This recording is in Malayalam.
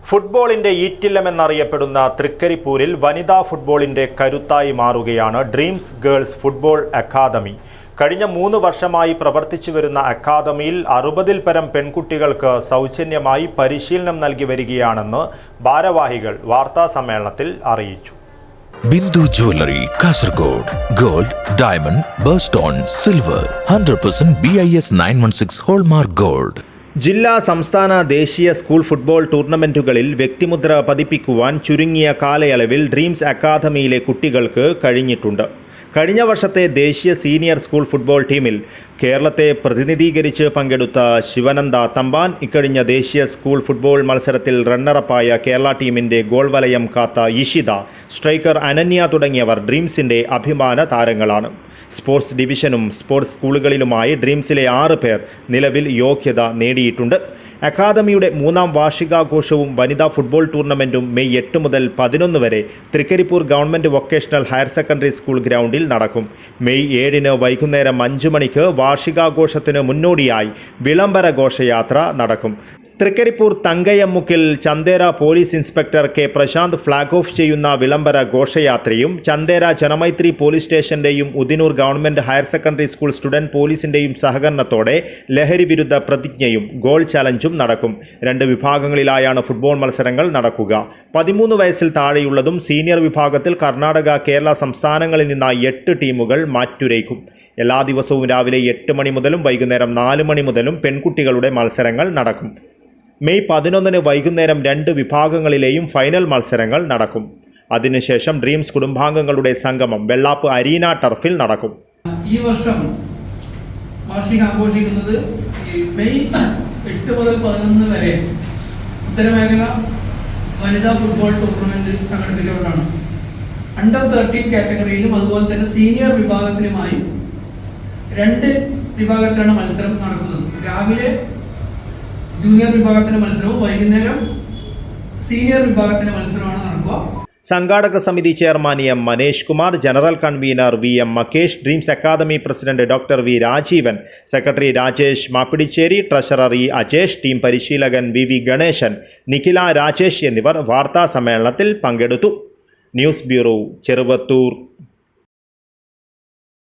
ഫുട്ബോളിന്റെ ഈറ്റില്ലമെന്നറിയപ്പെടുന്ന തൃക്കരിപ്പൂരിൽ വനിതാ ഫുട്ബോളിന്റെ കരുത്തായി മാറുകയാണ് ഡ്രീംസ് ഗേൾസ് ഫുട്ബോൾ അക്കാദമി. കഴിഞ്ഞ 3 വർഷമായി പ്രവർത്തിച്ചു വരുന്ന അക്കാദമിയിൽ 60-ൽ പരം പെൺകുട്ടികൾക്ക് സൗജന്യമായി പരിശീലനം നൽകി വരികയാണെന്ന് ഭാരവാഹികൾ വാർത്താസമ്മേളനത്തിൽ അറിയിച്ചു. Bindu jewellery, Kasaragod. Gold, diamond, birthstone, silver 100% BIS 916 hallmark gold. ജില്ലാ, സംസ്ഥാന, ദേശീയ സ്കൂൾ ഫുട്ബോൾ ടൂർണമെന്റുകളിൽ വ്യക്തിമുദ്ര പതിപ്പിക്കുവാൻ ചുരുങ്ങിയ കാലയളവിൽ ഡ്രീംസ് അക്കാദമിയിലെ കുട്ടികൾക്ക് കഴിഞ്ഞിട്ടുണ്ട്. കഴിഞ്ഞ വർഷത്തെ ദേശീയ സീനിയർ സ്കൂൾ ഫുട്ബോൾ ടീമിൽ കേരളത്തെ പ്രതിനിധീകരിച്ച് പങ്കെടുത്ത ശിവനന്ദ തമ്പാൻ ഇക്കഴിഞ്ഞ ദേശീയ സ്കൂൾ ഫുട്ബോൾ മത്സരത്തിൽ റണ്ണറപ്പായ കേരള ടീമിൻ്റെ ഗോൾ വലയം കാത്ത ഇഷിത, സ്ട്രൈക്കർ അനന്യ തുടങ്ങിയവർ ഡ്രീംസിൻ്റെ അഭിമാന താരങ്ങളാണ്. സ്പോർട്സ് ഡിവിഷനും സ്പോർട്സ് സ്കൂളുകളിലുമായി ഡ്രീംസിലെ 6 പേർ നിലവിൽ യോഗ്യത നേടിയിട്ടുണ്ട്. അക്കാദമിയുടെ 3ാം വാർഷികാഘോഷവും വനിതാ ഫുട്ബോൾ ടൂർണമെൻറ്റും മെയ് 8 മുതൽ 11 വരെ Trikaripur government vocational higher secondary school ഗ്രൗണ്ടിൽ നടക്കും. മെയ് 7 വൈകുന്നേരം 5 മണിക്ക് വാർഷികാഘോഷത്തിന് മുന്നോടിയായി വിളംബര ഘോഷയാത്ര നടക്കും. തൃക്കരിപ്പൂർ തങ്കയമ്മുക്കിൽ Chandera police inspector K Prashant flag off ചെയ്യുന്ന വിളംബര ഘോഷയാത്രയും ചന്ദേര ജനമൈത്രി പോലീസ് സ്റ്റേഷന്റെയും Udinur government higher secondary school student പോലീസിന്റെയും സഹകരണത്തോടെ ലഹരി വിരുദ്ധ പ്രതിജ്ഞയും ഗോൾ ചലഞ്ചും നടക്കും. 2 വിഭാഗങ്ങളിലായാണ് ഫുട്ബോൾ മത്സരങ്ങൾ നടക്കുക. 13 വയസ്സിൽ താഴെയുള്ളതും സീനിയർ വിഭാഗത്തിൽ കർണാടക, കേരള സംസ്ഥാനങ്ങളിൽ നിന്നായി 8 ടീമുകൾ മാറ്റുരയ്ക്കും. എല്ലാ ദിവസവും രാവിലെ 8 മണി മുതലും വൈകുന്നേരം 4 മണി മുതലും പെൺകുട്ടികളുടെ മത്സരങ്ങൾ നടക്കും. മെയ് 11 വൈകുന്നേരം 2 വിഭാഗങ്ങളിലെയും ഫൈനൽ മത്സരങ്ങൾ നടക്കും. അതിനുശേഷം ഡ്രീംസ് കുടുംബാംഗങ്ങളുടെ സംഗമം വെള്ളാപ്പ് അരീന ടർഫിൽ നടക്കും. ഈ വർഷം വാർഷികം ആഘോഷിക്കുന്നത് മെയ് 8 മുതൽ 11 വരെ ഉത്തരമേഖല വനിതാ ഫുട്ബോൾ ടൂർണമെന്റ് സംഘടിപ്പിച്ചുകൊണ്ടാണ്. അണ്ടർ 13 കാറ്റഗറിയിലും അതുപോലെ തന്നെ സീനിയർ വിഭാഗത്തിലുമായി 2 വിഭാഗത്തിലാണ് മത്സരം നടക്കുന്നത്. രാവിലെ ജൂനിയർ വിഭാഗത്തിന്റെ മത്സരവും വൈകുന്നേരം സീനിയർ വിഭാഗത്തിന്റെ മത്സരമാണ് നടക്കുക. സംഘാടക സമിതി chairman M Manesh Kumar, general convener VM Makesh, dreams academy president doctor V Rajeevan, secretary Rajesh Mappidicheri, treasurer E Ajesh, team പരിശീലകൻ VV ഗണേശൻ, നിഖില രാജേഷ് എന്നിവർ വാർത്താ സമ്മേളനത്തിൽ പങ്കെടുത്തു. News bureau, Cheruvathur.